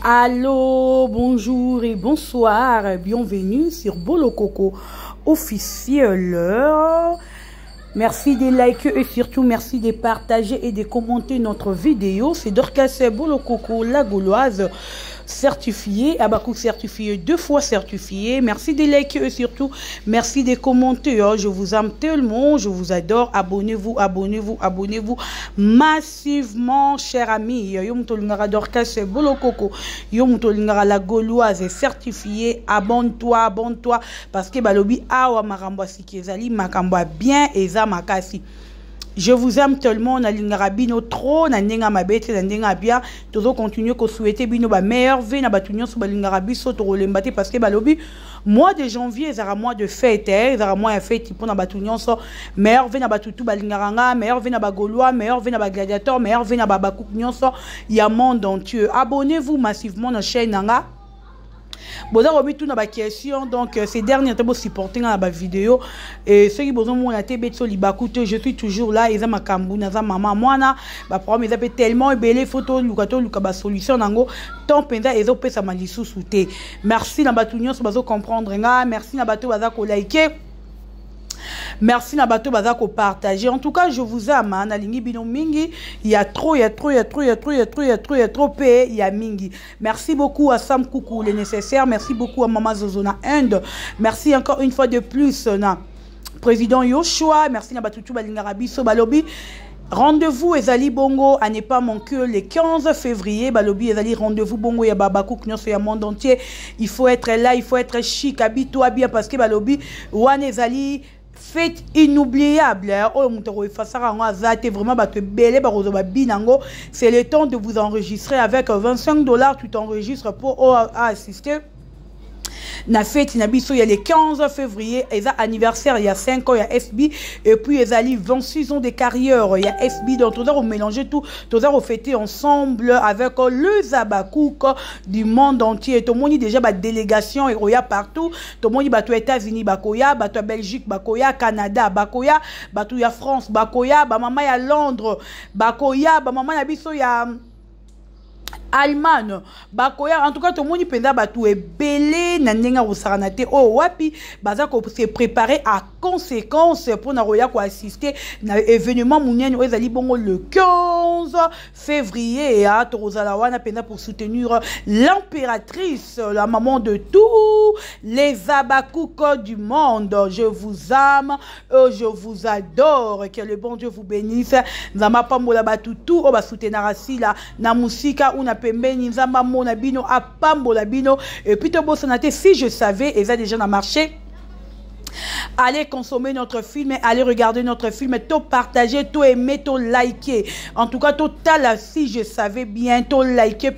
Allô, bonjour et bonsoir, bienvenue sur Bolo Coco officiel. Merci de liker et surtout merci de partager et de commenter notre vidéo. C'est Dorcas Bolo Coco, la Gauloise, certifiée, Abakou certifié, 2 fois certifié. Merci de liker et surtout merci de commenter. Je vous aime tellement, je vous adore. Abonnez-vous, abonnez-vous, abonnez-vous massivement, chers amis. Yo mutolingara Dorcas Bolo Coco, yo mutolingara la Gauloise certifiée. Abonne-toi, abonne-toi parce que balobi awa maramba sikezali makamba bien eza makasi. Je vous aime tellement, na lingara bino trop, na ndenga mabete, na ndenga bien. Toujours continuer ko souhaiter bino ba meilleur vie na batunyo so balingara biso to rolembate parce que balobi mois de janvier ezara mois de fête, ezara mois ya fête pour na batunyo so meilleur vie na batutu balingaranga, meilleur vie na ba Gaulois, meilleur vie na ba gladiateur, meilleur vie na ba bakunyo so ya monde entier. Abonnez-vous massivement na chaîne nanga. Vous avez tout dans la question, donc ces derniers temps, vous supportez dans la vidéo. Et ceux qui ont besoin de je suis toujours là. Ils ont ma cambou, ils ont maman, moi, ma problème, ils ont tellement belé photo, lukato, lukaba solution, nango, tant penda, ils ont payé sa malissou souté. Merci, na batunion, ça va comprendre, merci, na bateau, baza ko liker. Merci na bateau baza ko partager. En tout cas, je vous aime. Na lingi bino mingi, il y a trop payé, il y a mingi. Merci beaucoup à Sam Coucou les nécessaires. Merci beaucoup à Maman Zozona Inde. Merci encore une fois de plus na président Yoshua. Merci na batutu balingara biso balobi. Rendez-vous ezali bongo à ne pas manquer le 15 février. Balobi ezali rendez-vous bongo ya babakou knyoso ya monde entier. Il faut être là, il faut être chic, habille-toi bien parce que balobi wan ezali fête inoubliable. C'est le temps de vous enregistrer avec 25 $. Tu t'enregistres pour assister. Na fête nabiso il y a le 15 février et anniversaire il y a 5 ans il y a SB et puis ils allaient 26 ans de carrière il y a SB donc tout ça on mélanger tout ça on fêter ensemble avec le Zabakouk du monde entier. Tout le monde déjà ba délégation et roya partout, tout le monde ba to États-Unis bakoya, ba to Belgique bakoya, Canada bakoya, ba to ya France bakoya, ba maman ya Londres bakoya, ba maman nabiso ya Allemagne, bakoya, en tout cas, tout le monde penda batou est belé, nanenga rosaranate, oh wapi, baza ko se préparer à conséquence pour na roya ko assister na événement mounien ezali bongo le 15 février à Torozalawana penda pour soutenir l'impératrice, la maman de tous les Abakouk du monde. Je vous aime, je vous adore, que le bon Dieu vous bénisse. Nzama pambola batutu, o ba soutenir assi la na musika ou na pembeni nzamba mona bino apambola bino et puis to bossanate si je savais et ça déjà na marché. Allez consommer notre film, allez regarder notre film, tout partager, tout aimer, tout liker. En tout cas, tout tal si je savais bien, tout liker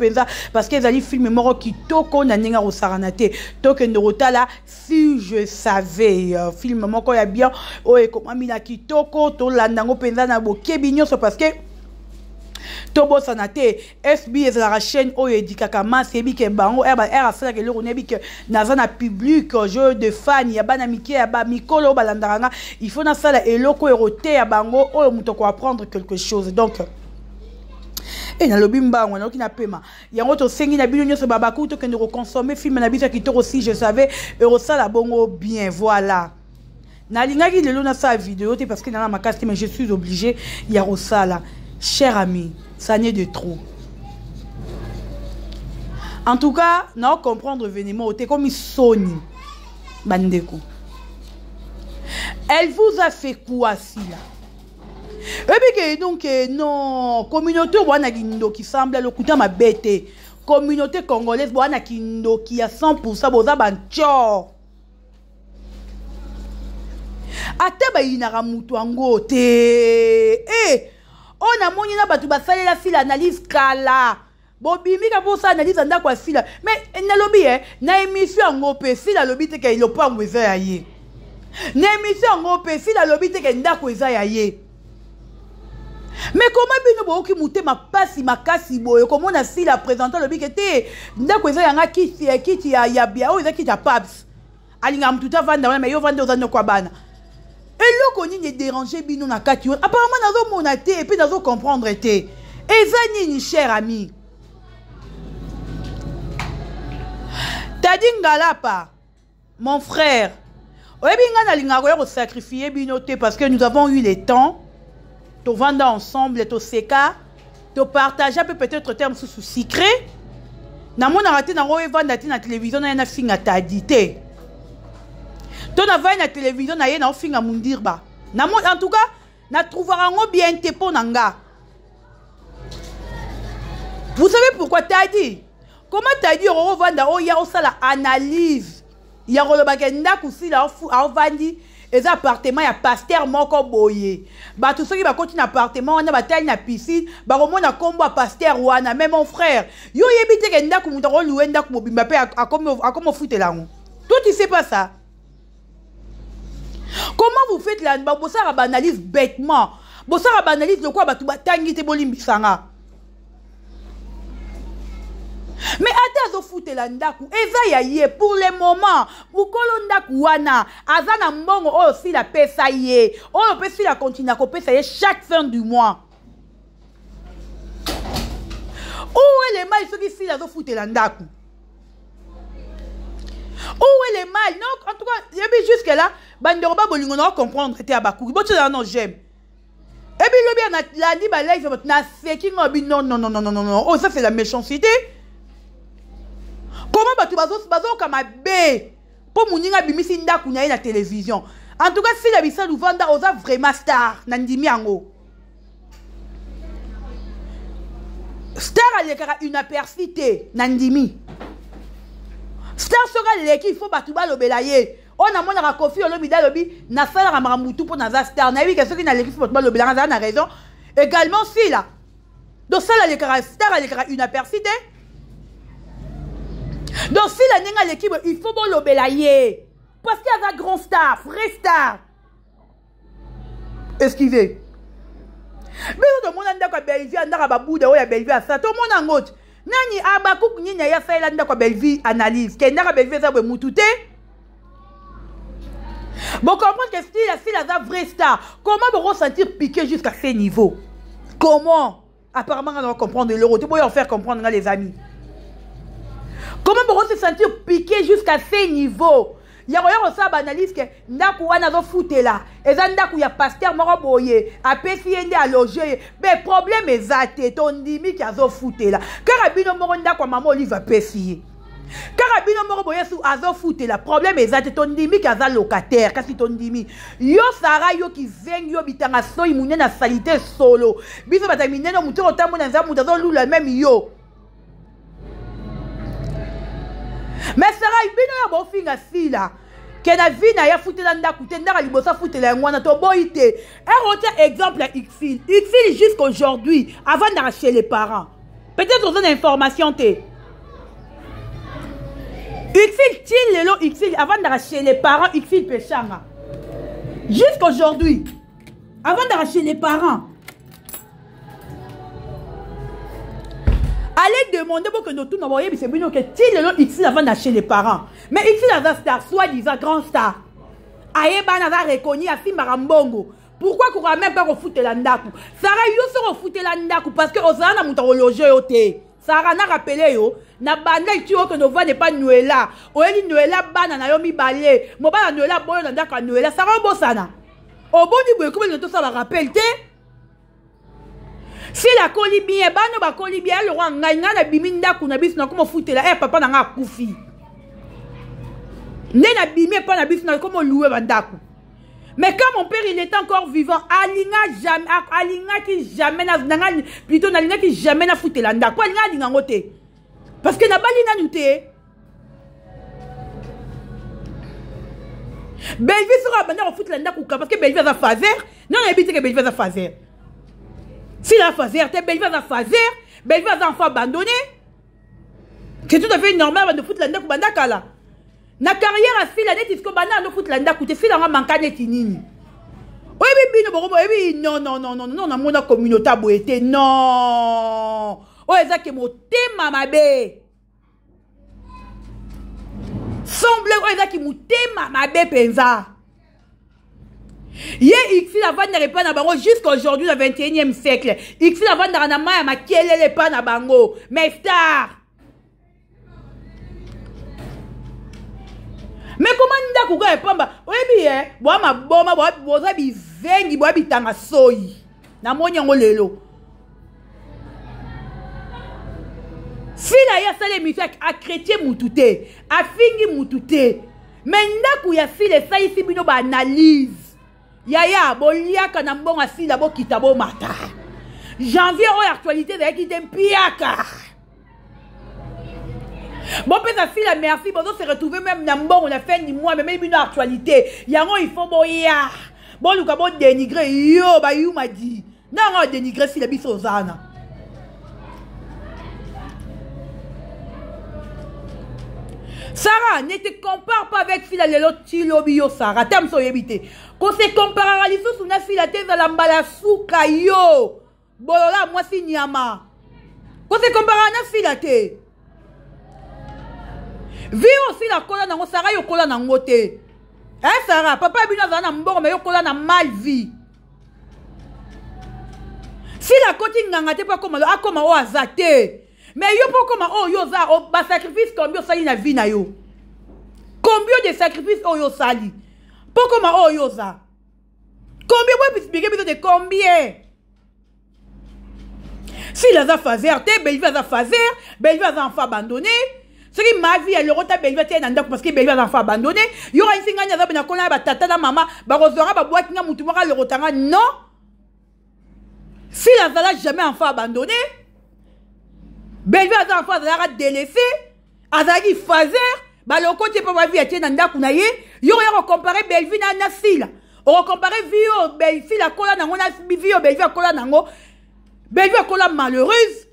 parce que les films moro qui toko na ninga rosaranate. Toke ndorotala si je savais film moko ya bien o e comme mina ki toko to landango penza na bokebinyo parce que Tobo sanate SB est la chaîne o edikaka masebi ke bango era sala ke loro nebi ke nazana public jeu de fan ya bana mike ya ba mikolo balandaranga il faut na sala eloko erote ya bango o muto ko apprendre quelque chose donc et na lobi mbango na okina pema yango to sengi na bino nyoso babaku to ke ndoko consommer film na biso ki to aussi je savais erosala bongo bien voilà. Na lingaki lelo na sa vidéo parce que na makasti mais je suis obligé ya rosala. Cher ami, ça n'est de trop. En tout cas, non comprendre venimement, t'es comme Sony Bandeko. Elle vous a fait quoi si là? Et puis donc non, communauté wana kindo qui semble le couteau ma bête. Communauté congolaise wana kindo qui a 100% boza bancho. Ate ba inara mutu ango te. On a moni na batu basale la file analyse kala. Bobimi ka pour ça analyse anda kwa file. Mais na lobby na émission ngope file lobby te ke ilopa ngweza ya ye. Na émission ngope file lobby te ke ndako eza ya ye. Mais comment bino boki mutema pasi makasi boyo comment na file présenter lobby ke te ndako eza yanga kiti ya bia o eza kiti ya paps. Alinga mtuta vanda wana mais yo vanda ozano kwa bana. Et là, qu'on y est dérangé, bino na kati. Apparemment, nous avons monaté et puis nous avons comprendre été. Et ça, ni cher ami. Tadi Ngalapa, mon frère, on sacrifier binoté parce que nous avons eu le temps de vendre ensemble et de séca, de partager un peu peut-être terme sous secret. Na mon arrêté na vendre la télévision na na finga tadité. Ton avay na télévision na na finga mundirba. Na mon en tout cas, na trouvera ngo bien te ponanga. Vous savez pourquoi t'as dit? Comment t'as dit on vendre o ya o sala analyse. Ya rolobaka ndako si la au vandi les appartements ya pasteur moko boye. Ba tout ceux qui va continuer appartement on a bataille na piscine, ba romona kombo a pasteur wana même mon frère. Yo yebite ke ndako muta ko louer ndako mobimba pe a comme foutre là. Toi tu sais pas ça. Comment vous faites la bossa analyse bêtement. Bossa analyse de quoi ba tu batangi te bolimbisanga. Mais attends, foute la ndaku. Eza ya pour le moment. Mukolo ndaku wana. Azana mbongo aussi la pesa ye. On peut la continuer à pesa ye chaque fin du mois. Où est le mal ceux qui si la foute la ndaku? Où est le mal? Non, en tout cas, jusque là, bandoroba bolingo non comprendre était abakou. Bon tu non j'aime. Et puis le bien la dit ba live na seki ngobi non non non non non non. Oh ça c'est la méchanceté. Comment tu bazo kama bé pour moninga bimisi ndaku na la télévision. En tout cas si la bisa luvanda oza vraiment star nandimi yango. Star alekara une apercité nandimi. Star sera leki il faut batuba lobelaye. On a mon Kofi Olomide lobi na sala ramamutu pour na star na oui que ceux qui na leki faut batuba lobelanga na raison. Également si là. Donc ça alekara star alekara une apercité. Donc si la nenga l'équipe, il faut bon l'obélayer. Parce qu'il y a un grand star, vrai star. Esquivez. Mais tout le monde a dit que Bellevue a babou de oya Bellevue à ça. Tout le monde a ngot. Nani abakouk ni na ya fait là ndako Bellevue analyse. Ken ndako Bellevue ça be mutute. Bon comprendre que si la vrai star, comment vous ressentir piqué jusqu'à ce niveau? Comment? Apparemment on va comprendre l'euro. Tu peux en faire comprendre les amis. Comment on se sentir piqué jusqu'à ces niveaux? Il y a un analyse que ndaku wana zo fouté là. Et ça ndaku ya pasteur moko boye, a pesi ende à loger. Mais problème est zate ton dimi qui a zo fouté là. Karabino moko ndaku maman Olive pesi. Karabino moko boye sou azo fouté là. Problème est zate ton dimi qui a za locataire, kasi ton dimi. Yo sara yo ki veng yo bitanga so imune na salité solo. Biso batamine no muto otambo na nzamu zo lula même yo. Mais Sarah, il y a bon fin si là. Que la vie n'a pas foutu dans la coûte, n'a pas foutu dans la to boité. Un autre exemple à Xfil. Xfil jusqu'aujourd'hui, avant d'arracher les parents. Peut-être vous avez une information. Xfil, til lelo Xfil, avant d'arracher les parents, Xfil péchanga. Jusqu'aujourd'hui, avant d'arracher les parents. Allez demander pour que nous tous nous voyons, c'est bien que tu ici avant d'acheter les parents. Mais ici dans un star, soi-disant grand star. Aïeba n'a pas reconnu à Simbambongo. Pourquoi qu'on ne même pas refouter la ndaku? Sarah, yo se refouter la ndaku parce que Osana n'a pas logé au thé. Sarah n'a rappelé yo. Na banda tu que nous voit n'est pas Noëlla. Oeli Noëlla bana na yo mi balé. Mo bana Noëlla boyo na ndaka Noëlla. Sarah bosana. Au bon du comment nous tout ça la rappelle té? Si la colibien, bano ba colibien, le roi nganga na biminda kuna bis na comment foutre la papa na nga kufi. Ne na bimé pas na bis na comment louer bandaku. Mais quand mon père il est encore vivant, alinga qui jamais na plutôt na linga qui jamais na foutre la ndaku, alinga ngote. Parce que na bali na nuté. Bellevue sera bana foutre la ndaku parce que Bellevue va faire. Non, on habite que Bellevue va faire. Si la fazer, t'es Bellevue va faire, Bellevue va enfant abandonné. C'est tout à fait normal de foutre la ndaku bandaka là. Na carrière à fil la net isko bana no foutre la ndaku te fil en mankane tinini. Oui bino borobo oui non na mona communauté boete non. Oh ezake motema mabe. Semble oh ezake motema mabe penza. Hier, Xfil avant de répondre à Bango jusqu'à aujourd'hui, le 21e siècle. Xfil avant de répondre à ma kiele les pas à Bango. Mais star. Mais comment ndako ka epamba oyebi boa maboma boza bivengi boa bitanga soyi na moni yango lelo fila ya sale émission a chrétien mutute a fingi mutute mais ndako ya fila esalisi bino ba analyse yaya boliaka na mbongo sila bokita bomata janvier oyo actualité ezalaki te mpiaka bon pesa fila merci bon se retrouver même na mbongo na fin du mois mais même une actualité yango il faut boya bon luka bon dénigrer yo ba yu ma dit non dénigrer si la biso zana Sarah, ne te compare pas avec fila lelo tilobio Sarah. Tam so yebite. Ko se compare à liso suna fila te za lambala suka yo. Bolola moi si nyama. Ko se compare na fila te. Vi aussi la kola nango Sarah yo kola nango te. Sarah, papa bino za na mbongo mais yo kola na mal vie. Si la koti nganga te pa koma akoma o azate. Mais yo pour comment oh yo za oh ba sacrifice combien sali na vie na yo. Combien de sacrifices oh yo sali. Pour comment oh yo za. Combien moi puis expliquer besoin de combien. Si la za fazer te belle va za fazer, belle va za enfant abandonné. Ce qui ma vie elle rota belle va te nanda parce que belle va za enfant abandonné. Yo ra insinganya za bena kona ba tata na mama ba rozora ba boîte nga mutu moko le rotanga non. Si la za la jamais enfant abandonné. Belvi aza enfant azalaka délaissé azalaki fazer baloko te pa ba vie atie na ndako na ye yo ya comparer Belvi na Sila o comparer vie o Belvi la kola nango na vie o Belvi akola nango Belvi akola malheureuse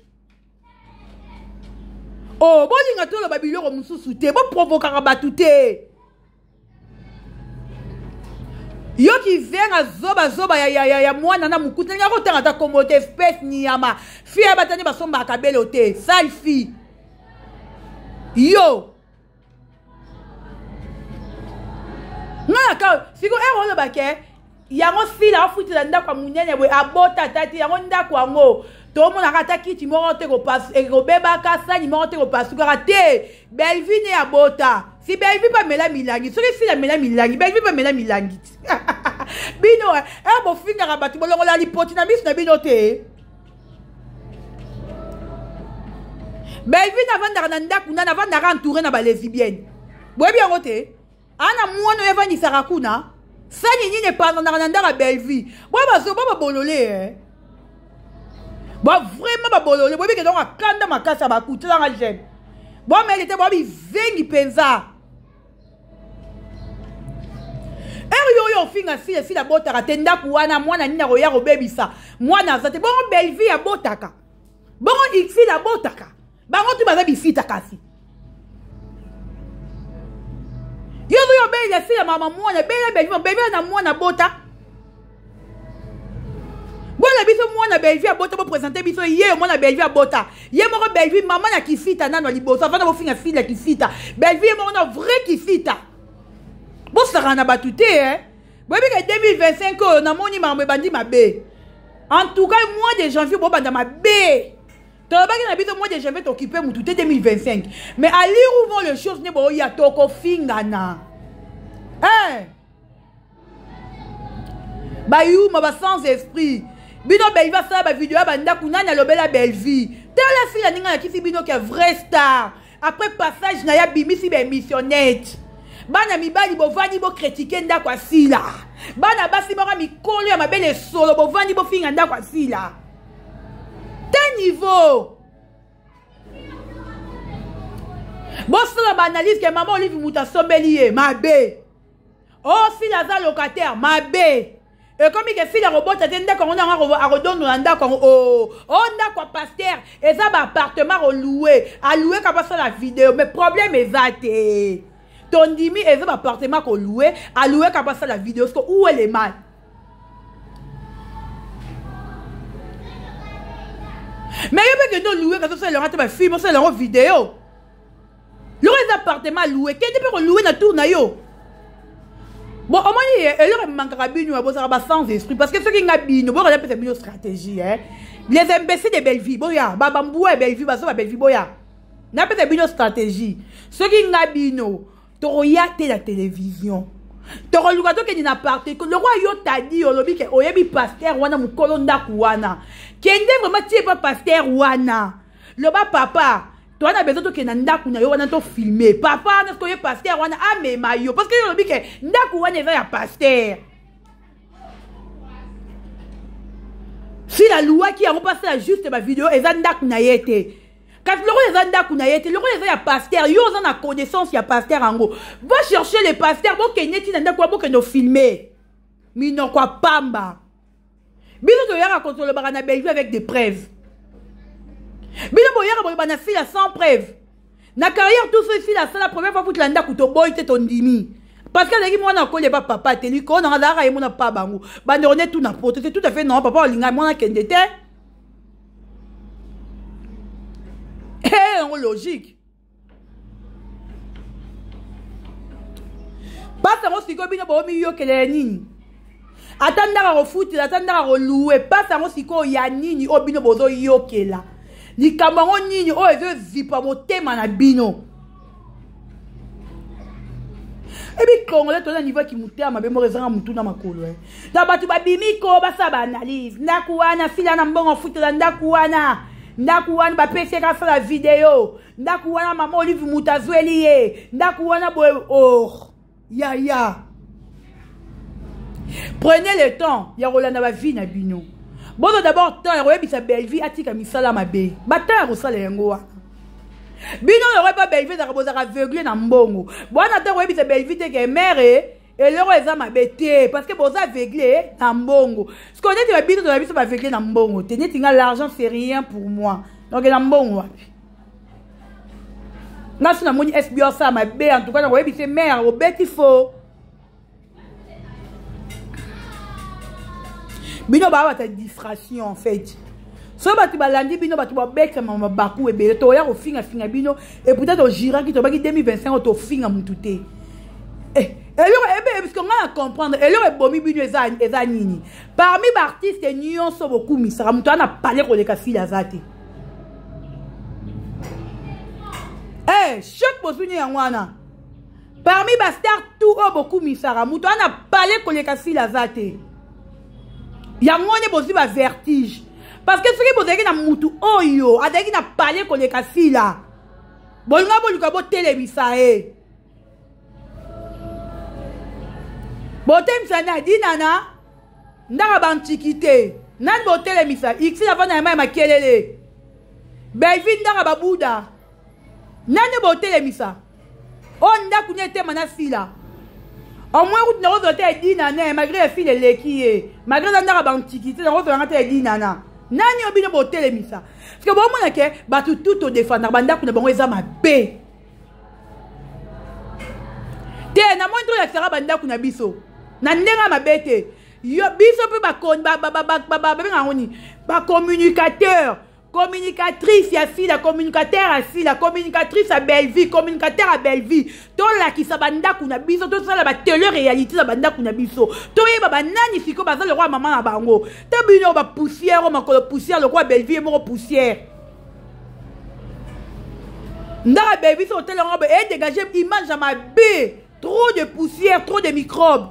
oh bolinga to lo babiloko mususu te bo provokaka batu te yo qui vient à zoba ya mwana na mukuta ngako tanga ta komote espèce ni yama fille batani basomba kabelote sale fille yo ngaka siko ero bake yango fila afuti la ndako munene we abota tati yango ndako yango to mona kata kiti moko te ko passe e ko beba ka sani moko te ko passe ka te Belvi ne abota si Belvi pa mela milangi soki fila mela milangi Belvi pa mela milangi bino bo finga ka batu bolongo la lipoti na biso na bino te Belvi na vanda na ndako na vanda ka entouré na ba lesbienne boyebi yango te ana mwana evani sarakuna sani nini pa na ndaka Belvi ba bolole Bon, vraiment, ba bolole. Bon, que donc à kanda makasa ba kutu la j'aime. Bon, mais il était bon, il vengi penza. Yo finga si la bota ratenda kuana mwana nina roya robebisa. Mwana zate bon belle vie a botaka. Bon ixi la botaka. Bango tu baza bifita kasi. Yo belle si la mama mwana belle na mwana bota. Voilà biso mwana Belvi a bota pour présenter biso hier mwana Belvi a bota hier moko Belvi maman na kifita nano liboso avant de finir fille la kifita Belvi moko na vrai kifita bon ça na batute bon que 2025 na moni mambe bandi mabe en tout cas mois de janvier bon banda mabe to ba na biso mois de janvier t'occuper mutute 2025 mais à lire où vont les choses ne bo ya toko fingana ba you ma sans esprit bino Belvi va faire ba vidéo ba ndaku nana lobela Belvi tala fille ninga ya kisi bino ke vrai star après passage na ya bimisi be missionnette bana mibali bo vani bo critiquer ndaku asila bana basi moko mikolo ya mabele solo bo vani bo finga ndaku asila tel niveau bo sala ba analyse que maman Olive Muta sombeli mabe oh si la za locataire mabe. Et comme il fait la robot, on a redonné un d'accord. Oh, on a quoi, pasteur? Et ça, appartement loué. À louer, quand on la vidéo. Mais problème est zaté. Ton dimi, et ça, appartement qu'on loué. À louer, quand on la vidéo. Parce que où elle est mal? Mais il y a que nous louer quand on se leur a film, on se leur vidéo. Le reste d'appartement loué. Qu'est-ce que tu louer dans tout nayo? Bon, au moins, il leur manquera bien sans esprit. Parce que ceux qui ont bien, bon, on a peut-être une stratégie. Les imbéciles de Belvi, boya, babambou et Belvi, baso, Belvi, boya. On a peut-être une stratégie. Ceux qui ont bien, toroyate la télévision. Toroluka to ke dina parti le roi yo tadi olobi ke oyebi pasteur wana mukolo ndaku wana. Kende vraiment tie pas pasteur wana. Loba papa toi na besoin to ke na ndaku na yo wana to filmer. Papa na ko ye pasteur wana amema yo parce que yo olobi ke ndaku wana eza ya pasteur. Si la loi qui a repassé la juste ma vidéo eza ndaku na yete. Quand le roi est ndaku na yete, le roi est ya pasteur, yo en a connaissance ya pasteur ango. Va chercher les pasteurs bo ke neti na ndaku bo ke no filmer. Mino kwa pamba. Bino to yara contre le barana Bellevue avec des preuves. Bino bo yara bo bana fila sans preuve. Na carrière tout ceci la première fois pour la ndaku to boy te ton dimi. Parce que les gens ne pas papa te lui qu'on a la mon pas bango. Bande on est tout n'importe, c'est tout à fait non papa linga moi kendete. Eh, logique. Pas ça aussi comme bino bo mi yo kele nini. Atanda ro foot, atanda ro louer, pas ça aussi ko ya nini o bino bozo yo kela. Ni kamango nini o ezo zipa motema na bino. Et puis Congolais tout à niveau qui mouté à ma mémoire ezanga mutu na makolo eh. Da batu ba bimiko ba sa ba analyse. Ndaku wana fila na mbongo foot la ndaku wana. Ndaku wana ba PC ka faire la vidéo. Ndaku wana maman Olive Mutazweli ye. Ndaku wana boy oh. Ya. Prenez le temps, ya rolanda ba vie na bino. Bozo d'abord temps ya royebi sa belle vie atika misala mabe. Bata ko sala yango wa. Bino n'aurait pas Bellevue d'arabosar aveuglé dans mbongo. Bon, on attend que c'est Bellevue qui est mère et l'heure est à ma bête parce que vous aveuglé dans mbongo. Ce qu'on est de bino de la vie, c'est pas aveuglé dans mbongo. Tenez, l'argent, c'est rien pour moi. Donc, dans mbongo. Là, si on a mon SBO, ça ma bête, en tout cas, on va c'est mère, au bête, il faut. Bino, bah, ta distraction, en fait. So batu balandi bino batu babeka mama baku ebele to ya ofinga finga bino et peut-être au gira qui to baki 2025 to finga mutute eh ebe parce qu'on va comprendre et le bomi bino eza nini parmi les artistes nyonso beaucoup misara mutu ana parler ko le kasi la zate chaque posuni ya wana parmi les stars tout beaucoup misara mutu ana parler ko le kasi la zate ya ngone bozi ba vertige. Parce que ce qui vous avez dit, mutu oyo, adaki na parler ko le kasila. Bolunga boluka bo telebisa e. Botem sana di nana, ndaka bantikite. Nan bo telebisa, iksi la vana ma makelele. Bellevue ndaka babuda. Nan bo telebisa. On ndaku nyete manasila. Au moins route na rozote di nana malgré file lekiye. Malgré ndaka bantikite, na rozote di nana. Nani obino bo telemisa parce que bon mona ke batu tout au défendre banda kuna bango eza mabe te na moindre ya sera banda kuna biso na ndenga mabete yo biso pe ba ngoni ba communicateur communicatrice ya fille communicateur à fille communicatrice à Bellevue communicateur à Bellevue to la ki sa banda kuna biso to sala ba télé réalité sa banda kuna biso to yeba banani siko baza le roi maman na bango te bino ba poussière makolo poussière le roi Bellevue mo poussière ndara Bellevue so télé ngombe et dégager image à ma b trop de poussière trop de microbes